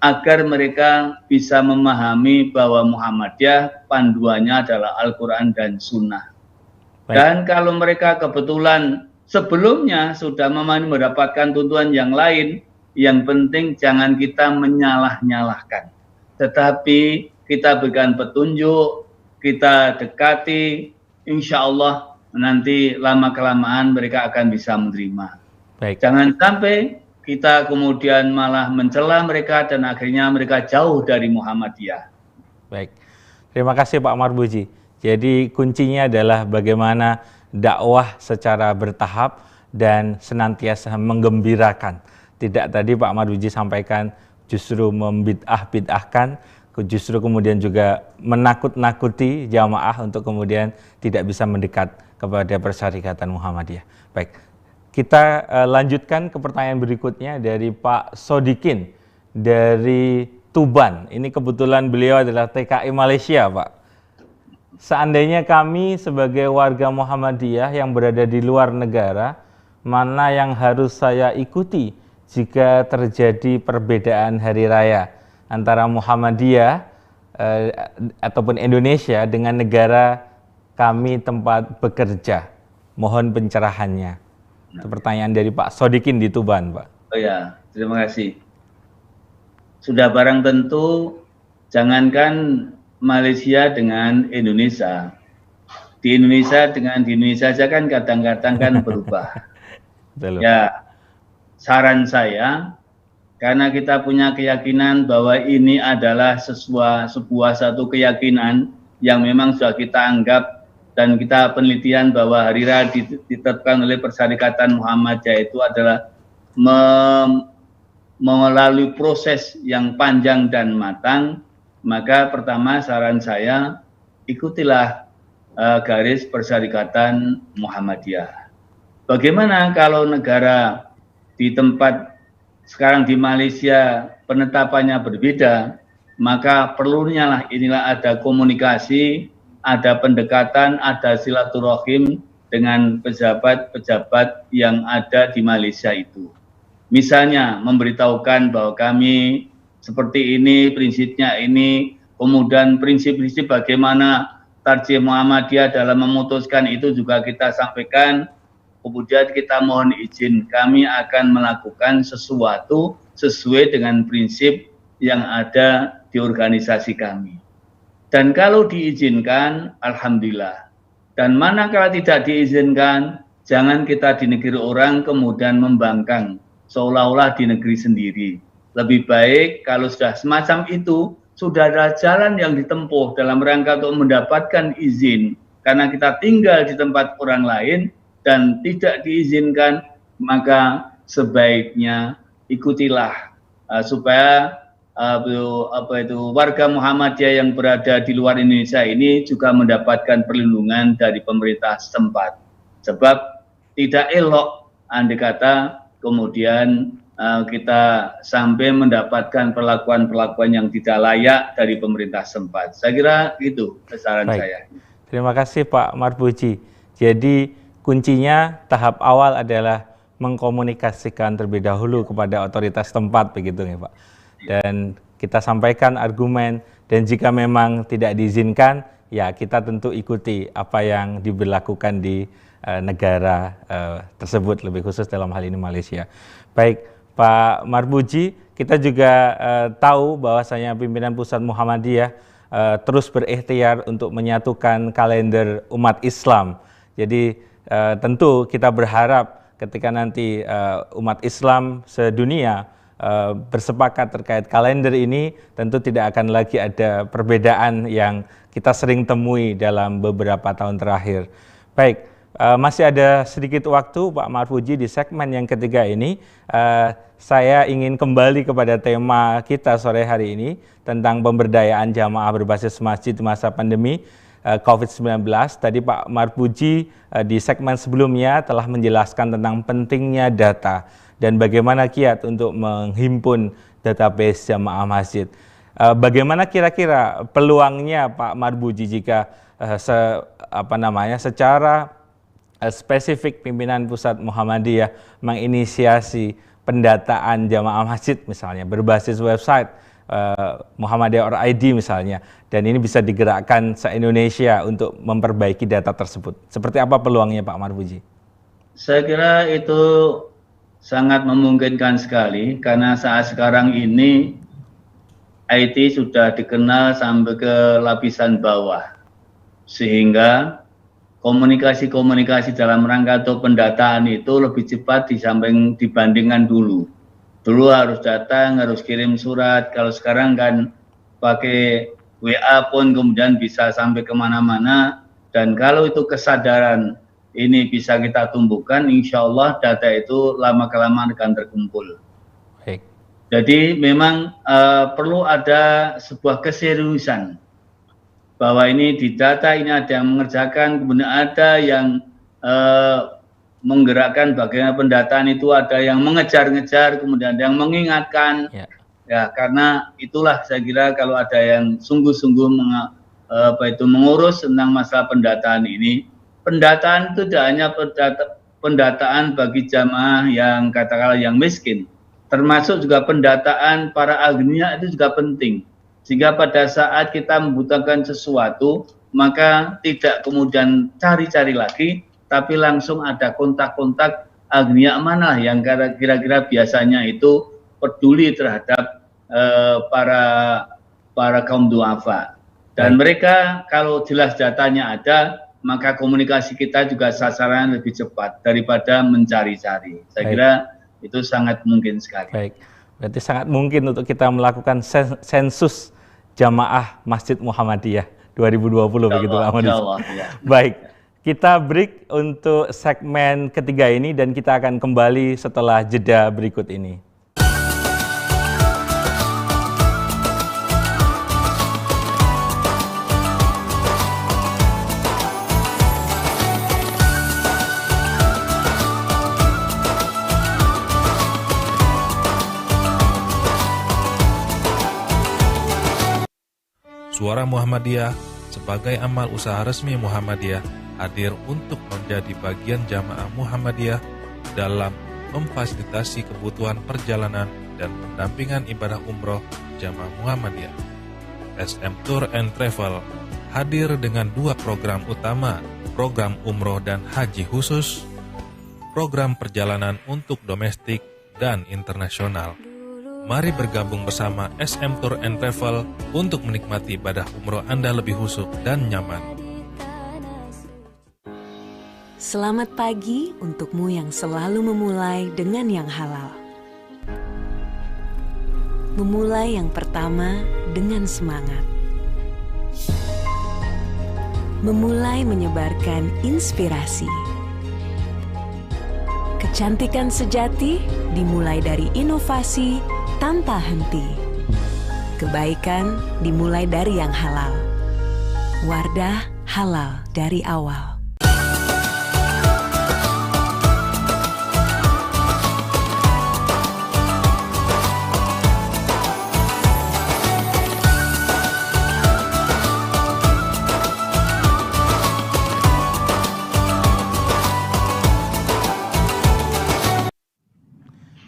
B: agar mereka bisa memahami bahwa Muhammadiyah panduannya adalah Al-Quran dan Sunnah. Dan kalau mereka kebetulan sebelumnya sudah mendapatkan tuntunan yang lain, yang penting jangan kita menyalah-nyalahkan. Tetapi kita berikan petunjuk, kita dekati, insya Allah nanti lama-kelamaan mereka akan bisa menerima.
A: Baik.
B: Jangan sampai kita kemudian malah mencela mereka dan akhirnya mereka jauh dari Muhammadiyah.
A: Baik, terima kasih Pak Marbuji. Jadi kuncinya adalah bagaimana dakwah secara bertahap dan senantiasa menggembirakan. Tidak tadi Pak Marbuji sampaikan justru membid'ah-bid'ahkan, justru kemudian juga menakut-nakuti jamaah untuk kemudian tidak bisa mendekat kepada Persyarikatan Muhammadiyah. Baik, kita lanjutkan ke pertanyaan berikutnya dari Pak Sodikin dari Tuban. Ini kebetulan beliau adalah TKI Malaysia, Pak. Seandainya kami sebagai warga Muhammadiyah yang berada di luar negara, mana yang harus saya ikuti jika terjadi perbedaan hari raya antara Muhammadiyah ataupun Indonesia dengan negara kami tempat bekerja? Mohon pencerahannya. Itu pertanyaan dari Pak Sodikin di Tuban, Pak.
B: Oh ya, terima kasih. Sudah barang tentu, jangankan Malaysia dengan Indonesia. Di Indonesia dengan di Indonesia saja kan kadang-kadang kan berubah.
A: Betul.
B: Ya, saran saya, karena kita punya keyakinan bahwa ini adalah sebuah satu keyakinan yang memang sudah kita anggap dan kita penelitian bahwa hari raya ditetapkan oleh Persyarikatan Muhammadiyah itu adalah melalui proses yang panjang dan matang, maka pertama saran saya ikutilah garis Persyarikatan Muhammadiyah. Bagaimana kalau negara di tempat sekarang di Malaysia penetapannya berbeda, maka perlunya lah inilah ada komunikasi, ada pendekatan, ada silaturahim dengan pejabat-pejabat yang ada di Malaysia itu. Misalnya memberitahukan bahwa kami seperti ini, prinsipnya ini, kemudian prinsip-prinsip bagaimana Tarjih Muhammadiyah dalam memutuskan itu juga kita sampaikan. Kemudian kita mohon izin, kami akan melakukan sesuatu sesuai dengan prinsip yang ada di organisasi kami. Dan kalau diizinkan, alhamdulillah. Dan manakala tidak diizinkan, jangan kita di negeri orang kemudian membangkang seolah-olah di negeri sendiri. Lebih baik kalau sudah semacam itu, sudah ada jalan yang ditempuh dalam rangka untuk mendapatkan izin. Karena kita tinggal di tempat orang lain dan tidak diizinkan, maka sebaiknya ikutilah supaya warga Muhammadiyah yang berada di luar Indonesia ini juga mendapatkan perlindungan dari pemerintah setempat. Sebab tidak elok andai kata kemudian kita sampai mendapatkan perlakuan-perlakuan yang tidak layak dari pemerintah setempat. Saya kira itu saran saya.
A: Terima kasih Pak Marbuji. Jadi kuncinya tahap awal adalah mengkomunikasikan terlebih dahulu kepada otoritas tempat, begitu ya Pak. Dan kita sampaikan argumen, dan jika memang tidak diizinkan, ya kita tentu ikuti apa yang diberlakukan di negara tersebut, lebih khusus dalam hal ini Malaysia. Baik Pak Marbuji, kita juga tahu bahwasanya pimpinan Pusat Muhammadiyah terus berikhtiar untuk menyatukan kalender umat Islam. Jadi tentu kita berharap ketika nanti umat Islam sedunia bersepakat terkait kalender ini, tentu tidak akan lagi ada perbedaan yang kita sering temui dalam beberapa tahun terakhir. Baik, masih ada sedikit waktu Pak Marbuji di segmen yang ketiga ini. Saya ingin kembali kepada tema kita sore hari ini tentang pemberdayaan jamaah berbasis masjid di masa pandemi COVID-19. Tadi Pak Marbuji di segmen sebelumnya telah menjelaskan tentang pentingnya data dan bagaimana kiat untuk menghimpun database jamaah masjid. Bagaimana kira-kira peluangnya Pak Marbuji jika secara spesifik pimpinan Pusat Muhammadiyah menginisiasi pendataan jamaah masjid misalnya berbasis website Muhammadiyah ID misalnya, dan ini bisa digerakkan se-Indonesia untuk memperbaiki data tersebut. Seperti apa peluangnya Pak Marbuji?
B: Saya kira itu sangat memungkinkan sekali, karena saat sekarang ini IT sudah dikenal sampai ke lapisan bawah, sehingga komunikasi-komunikasi dalam rangka untuk pendataan itu lebih cepat dibandingkan dulu. Dulu harus datang, harus kirim surat, kalau sekarang kan pakai WA pun kemudian bisa sampai kemana-mana, dan kalau itu kesadaran ini bisa kita tumbuhkan, insya Allah data itu lama-kelamaan akan terkumpul.
A: Baik.
B: Jadi memang perlu ada sebuah keseriusan bahwa ini di data ini ada yang mengerjakan, kemudian ada yang menggerakkan bagaimana pendataan itu, ada yang mengejar-ngejar, kemudian ada yang mengingatkan. Ya, karena itulah saya kira kalau ada yang sungguh-sungguh mengurus tentang masalah pendataan ini. Pendataan itu tidak hanya pendataan bagi jamaah yang katakanlah yang miskin, termasuk juga pendataan para agniya itu juga penting. Sehingga pada saat kita membutuhkan sesuatu, maka tidak kemudian cari-cari lagi, tapi langsung ada kontak-kontak agniya mana yang kira-kira biasanya itu peduli terhadap para kaum duafa. Dan mereka kalau jelas datanya ada, maka komunikasi kita juga sasaran lebih cepat daripada mencari-cari. Saya kira itu sangat mungkin sekali.
A: Baik, berarti sangat mungkin untuk kita melakukan sensus jamaah Masjid Muhammadiyah 2020 begitu Pak Modis.
B: Insyaallah, ya.
A: Baik, kita break untuk segmen ketiga ini dan kita akan kembali setelah jeda berikut ini.
G: Suara Muhammadiyah sebagai amal usaha resmi Muhammadiyah hadir untuk menjadi bagian jamaah Muhammadiyah dalam memfasilitasi kebutuhan perjalanan dan pendampingan ibadah umroh jamaah Muhammadiyah. SM Tour and Travel hadir dengan 2 program utama, program umroh dan haji khusus, program perjalanan untuk domestik dan internasional. Mari bergabung bersama SM Tour and Travel untuk menikmati ibadah umroh Anda lebih khusyuk dan nyaman.
C: Selamat pagi untukmu yang selalu memulai dengan yang halal. Memulai yang pertama dengan semangat. Memulai menyebarkan inspirasi. Kecantikan sejati dimulai dari inovasi tanpa henti. Kebaikan dimulai dari yang halal. Wardah halal dari awal.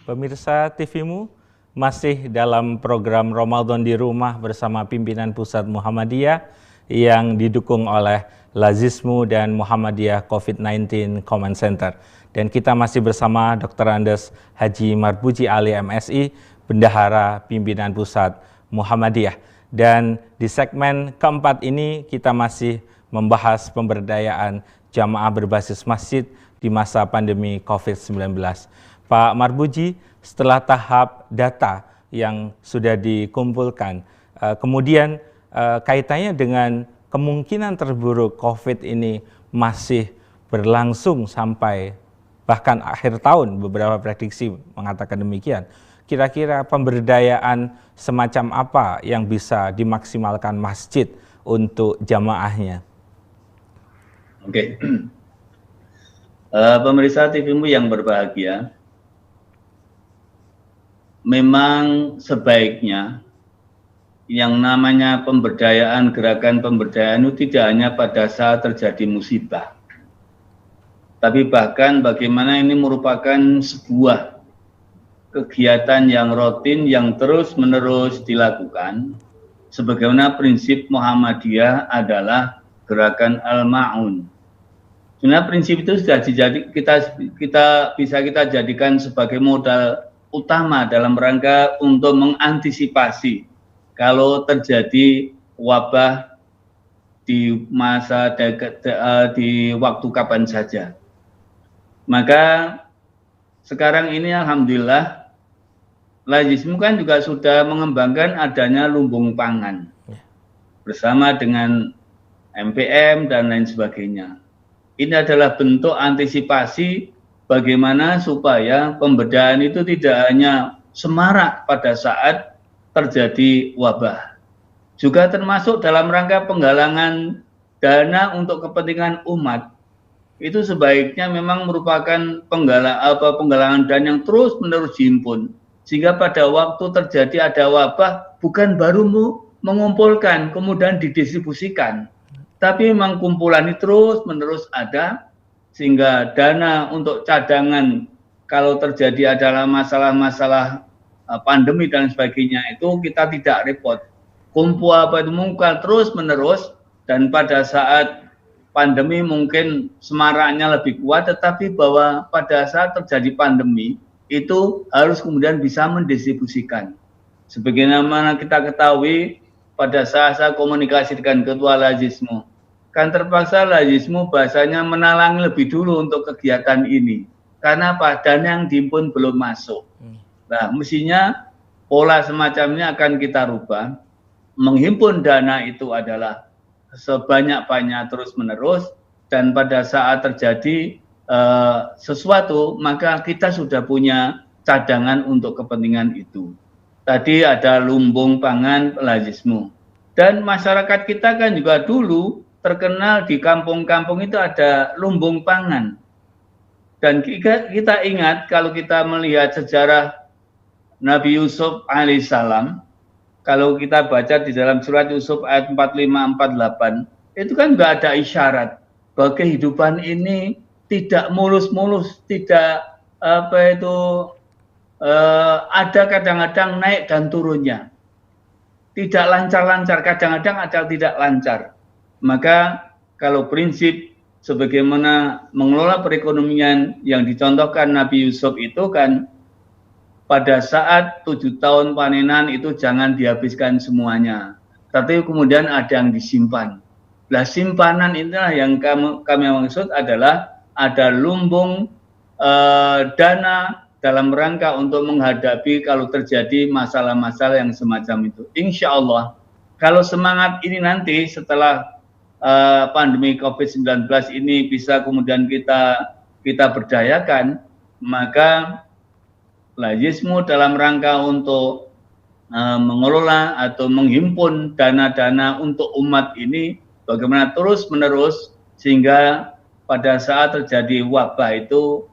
A: Pemirsa TV-mu, masih dalam program Ramadan di Rumah bersama pimpinan Pusat Muhammadiyah yang didukung oleh Lazismu dan Muhammadiyah COVID-19 Command Center. Dan kita masih bersama Dr. Andes Haji Marbuji Ali MSI, Bendahara Pimpinan Pusat Muhammadiyah. Dan di segmen keempat ini kita masih membahas pemberdayaan jamaah berbasis masjid di masa pandemi COVID-19. Pak Marbuji, setelah tahap data yang sudah dikumpulkan, kemudian kaitannya dengan kemungkinan terburuk COVID ini masih berlangsung sampai bahkan akhir tahun, beberapa prediksi mengatakan demikian. Kira-kira pemberdayaan semacam apa yang bisa dimaksimalkan masjid untuk jamaahnya?
B: Oke. Pemirsa TV-mu yang berbahagia, memang sebaiknya yang namanya pemberdayaan, gerakan pemberdayaan itu tidak hanya pada saat terjadi musibah, tapi bahkan bagaimana ini merupakan sebuah kegiatan yang rutin yang terus-menerus dilakukan. Sebagaimana prinsip Muhammadiyah adalah gerakan Al-Ma'un. Sebenarnya prinsip itu sudah bisa kita jadikan sebagai modal utama dalam rangka untuk mengantisipasi kalau terjadi wabah di masa di waktu kapan saja. Maka sekarang ini alhamdulillah Lazismu kan juga sudah mengembangkan adanya lumbung pangan bersama dengan MPM dan lain sebagainya. Ini adalah bentuk antisipasi bagaimana supaya pemberdayaan itu tidak hanya semarak pada saat terjadi wabah. Juga termasuk dalam rangka penggalangan dana untuk kepentingan umat. Itu sebaiknya memang merupakan penggalangan dana yang terus-menerus dihimpun. Sehingga pada waktu terjadi ada wabah, bukan baru mengumpulkan, kemudian didistribusikan. Tapi memang kumpulan ini terus-menerus ada, sehingga dana untuk cadangan kalau terjadi adalah masalah-masalah pandemi dan sebagainya itu kita tidak repot. Muncul terus-menerus dan pada saat pandemi mungkin semaraknya lebih kuat, tetapi bahwa pada saat terjadi pandemi itu harus kemudian bisa mendistribusikan. Sebagaimana kita ketahui pada saat saya komunikasi dengan Ketua Lazismu, kan terpaksa Lazismu bahasanya menalangi lebih dulu untuk kegiatan ini. Karena apa? Dana yang dihimpun belum masuk. Nah, mestinya pola semacamnya akan kita rubah. Menghimpun dana itu adalah sebanyak-banyak terus-menerus, dan pada saat terjadi sesuatu, maka kita sudah punya cadangan untuk kepentingan itu. Tadi ada lumbung pangan pelajismu. Dan masyarakat kita kan juga dulu terkenal di kampung-kampung itu ada lumbung pangan. Dan kita ingat kalau kita melihat sejarah Nabi Yusuf alaihissalam, kalau kita baca di dalam surat Yusuf ayat 45-48, itu kan nggak ada isyarat bahwa kehidupan ini tidak mulus-mulus, tidak ada kadang-kadang naik dan turunnya. Tidak lancar-lancar, kadang-kadang ada tidak lancar. Maka kalau prinsip sebagaimana mengelola perekonomian yang dicontohkan Nabi Yusuf itu kan, pada saat 7 tahun panenan itu jangan dihabiskan semuanya, tapi kemudian ada yang disimpan. Nah, simpanan inilah yang kami maksud adalah ada lumbung dana dalam rangka untuk menghadapi kalau terjadi masalah-masalah yang semacam itu. Insya Allah, kalau semangat ini nanti setelah pandemi COVID-19 ini bisa kemudian kita berdayakan, maka Lajismu dalam rangka untuk mengelola atau menghimpun dana-dana untuk umat ini bagaimana terus-menerus sehingga pada saat terjadi wabah itu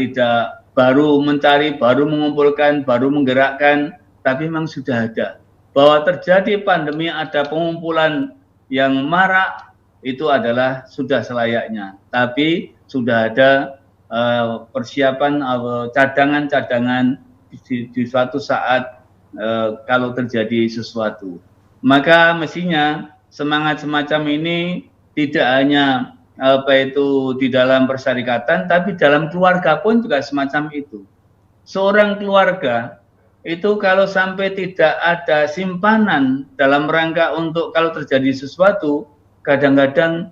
B: tidak baru mencari, baru mengumpulkan, baru menggerakkan, tapi memang sudah ada. Bahwa terjadi pandemi ada pengumpulan yang marak, itu adalah sudah selayaknya. Tapi sudah ada persiapan cadangan-cadangan di suatu saat kalau terjadi sesuatu. Maka mestinya semangat semacam ini tidak hanya di dalam persyarikatan, tapi dalam keluarga pun juga semacam itu. Seorang keluarga itu kalau sampai tidak ada simpanan dalam rangka untuk kalau terjadi sesuatu, kadang-kadang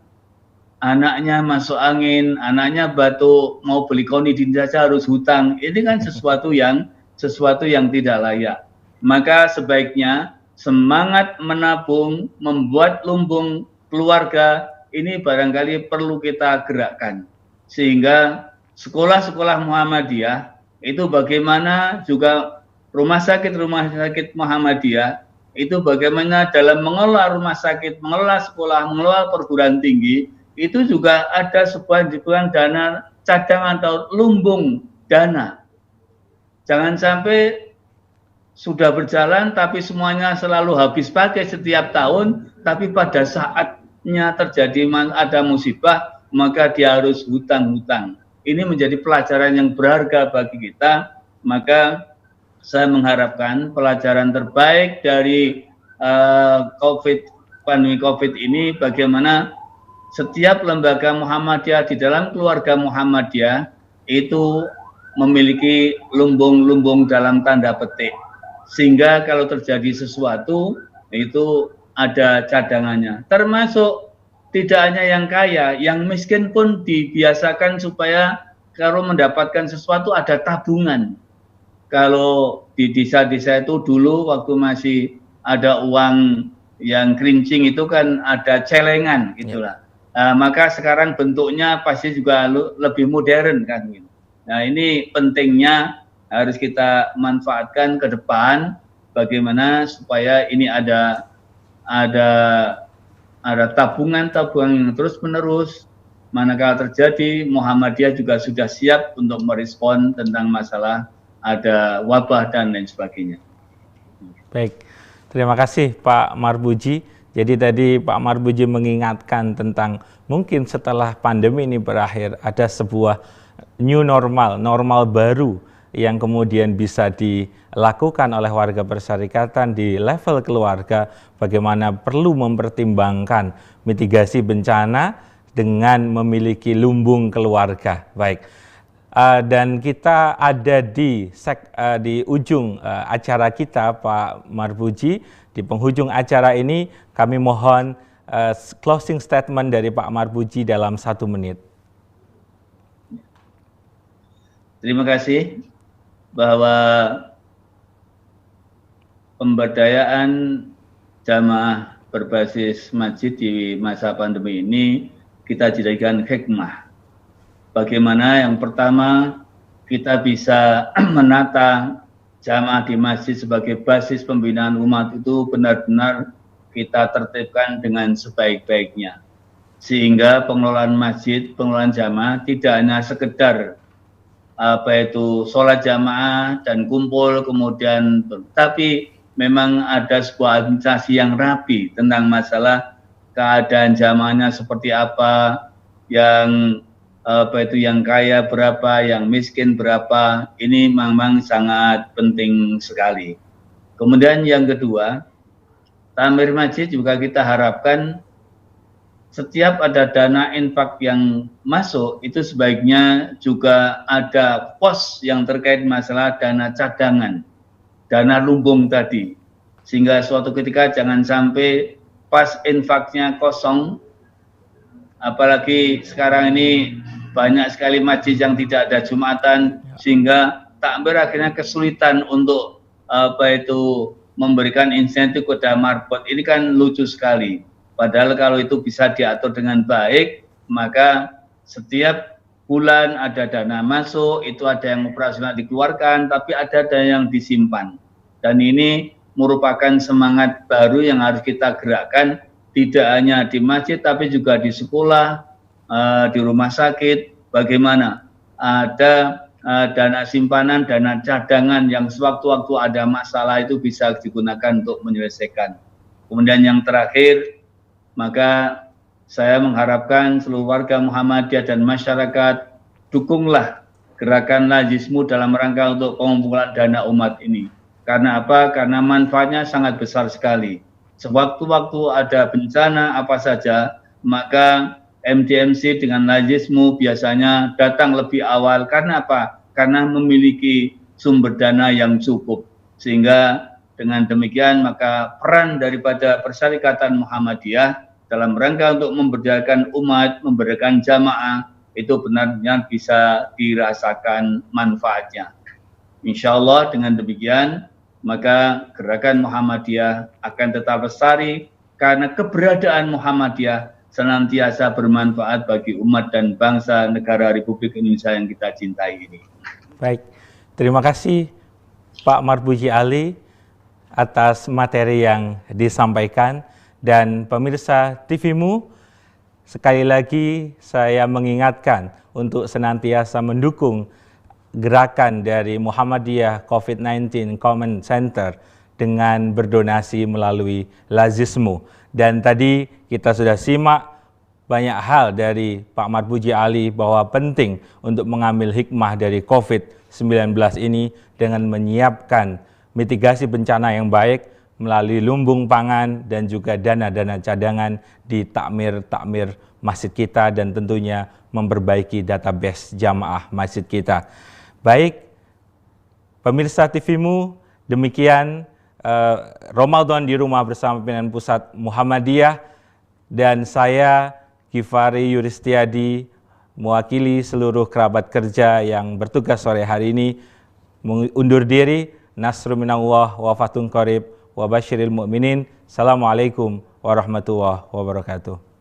B: anaknya masuk angin, anaknya batuk, mau beli konidin saja harus hutang. Ini kan sesuatu yang tidak layak. Maka sebaiknya semangat menabung, membuat lumbung keluarga, ini barangkali perlu kita gerakkan. Sehingga sekolah-sekolah Muhammadiyah itu bagaimana juga rumah sakit Muhammadiyah itu bagaimana dalam mengelola rumah sakit, mengelola sekolah, mengelola perguruan tinggi, itu juga ada sebuah dana cadangan atau lumbung dana. Jangan sampai sudah berjalan tapi semuanya selalu habis pakai setiap tahun, tapi pada saatnya terjadi ada musibah, maka dia harus hutang-hutang. Ini menjadi pelajaran yang berharga bagi kita. Maka saya mengharapkan pelajaran terbaik dari pandemi COVID ini bagaimana setiap lembaga Muhammadiyah di dalam keluarga Muhammadiyah itu memiliki lumbung-lumbung dalam tanda petik. Sehingga kalau terjadi sesuatu itu ada cadangannya. Termasuk tidak hanya yang kaya, yang miskin pun dibiasakan supaya kalau mendapatkan sesuatu ada tabungan. Kalau di desa-desa itu dulu waktu masih ada uang yang kerincing itu kan ada celengan gitulah. Maka sekarang bentuknya pasti juga lebih modern kan. Nah ini pentingnya harus kita manfaatkan ke depan bagaimana supaya ini ada tabungan-tabungan yang terus-menerus. Manakala terjadi, Muhammadiyah juga sudah siap untuk merespon tentang masalah ada wabah dan lain sebagainya.
A: Baik, terima kasih Pak Marbuji. Jadi tadi Pak Marbuji mengingatkan tentang mungkin setelah pandemi ini berakhir ada sebuah new normal, normal baru yang kemudian bisa dilakukan oleh warga persyarikatan di level keluarga, bagaimana perlu mempertimbangkan mitigasi bencana dengan memiliki lumbung keluarga. Baik, dan kita ada di ujung acara kita Pak Marbuji. Di penghujung acara ini kami mohon closing statement dari Pak Marbuji dalam 1 menit.
B: Terima kasih. Bahwa pemberdayaan jamaah berbasis masjid di masa pandemi ini kita jadikan hikmah. Bagaimana yang pertama kita bisa menata jamaah di masjid sebagai basis pembinaan umat itu benar-benar kita tertibkan dengan sebaik-baiknya. Sehingga pengelolaan masjid, pengelolaan jamaah tidak hanya sekedar sholat jamaah dan kumpul kemudian, tapi memang ada sebuah administrasi yang rapi tentang masalah keadaan jamaahnya seperti apa, yang yang kaya berapa, yang miskin berapa. Ini memang sangat penting sekali. Kemudian yang kedua, takmir masjid juga kita harapkan setiap ada dana infak yang masuk, itu sebaiknya juga ada pos yang terkait masalah dana cadangan, dana lumbung tadi. Sehingga suatu ketika jangan sampai pas infaknya kosong, apalagi sekarang ini banyak sekali masjid yang tidak ada Jumatan, sehingga takmir akhirnya kesulitan untuk memberikan insentif kepada marbot. Ini kan lucu sekali. Padahal kalau itu bisa diatur dengan baik, maka setiap bulan ada dana masuk, itu ada yang operasional dikeluarkan, tapi ada yang disimpan. Dan ini merupakan semangat baru yang harus kita gerakkan, tidak hanya di masjid, tapi juga di sekolah, di rumah sakit. Bagaimana ada dana simpanan, dana cadangan yang sewaktu-waktu ada masalah itu bisa digunakan untuk menyelesaikan. Kemudian yang terakhir, maka saya mengharapkan seluruh warga Muhammadiyah dan masyarakat, dukunglah gerakan Lajismu dalam rangka untuk pengumpulan dana umat ini. Karena apa? Karena manfaatnya sangat besar sekali. Sewaktu-waktu ada bencana apa saja, maka MDMC dengan Lajismu biasanya datang lebih awal. Karena apa? Karena memiliki sumber dana yang cukup. Sehingga dengan demikian maka peran daripada Persyarikatan Muhammadiyah dalam rangka untuk memberdayakan umat, memberdayakan jamaah, itu benar-benar bisa dirasakan manfaatnya. Insya Allah dengan demikian maka gerakan Muhammadiyah akan tetap lestari karena keberadaan Muhammadiyah senantiasa bermanfaat bagi umat dan bangsa negara Republik Indonesia yang kita cintai ini.
A: Baik, terima kasih Pak Marbuji Ali atas materi yang disampaikan. Dan pemirsa TVMU, sekali lagi saya mengingatkan untuk senantiasa mendukung gerakan dari Muhammadiyah COVID-19 Command Center dengan berdonasi melalui Lajismu. Dan tadi kita sudah simak banyak hal dari Pak Marbuji Ali bahwa penting untuk mengambil hikmah dari COVID-19 ini dengan menyiapkan mitigasi bencana yang baik melalui lumbung pangan dan juga dana-dana cadangan di takmir-takmir masjid kita dan tentunya memperbaiki database jamaah masjid kita. Baik, pemirsa TVMU, demikian Ramadan di rumah bersama pimpinan pusat Muhammadiyah, dan saya Gifari Yuristiadi mewakili seluruh kerabat kerja yang bertugas sore hari ini undur diri. Nasrun minallah wa fathun qarib wa basyiril mu'minin. Assalamualaikum warahmatullahi wabarakatuh.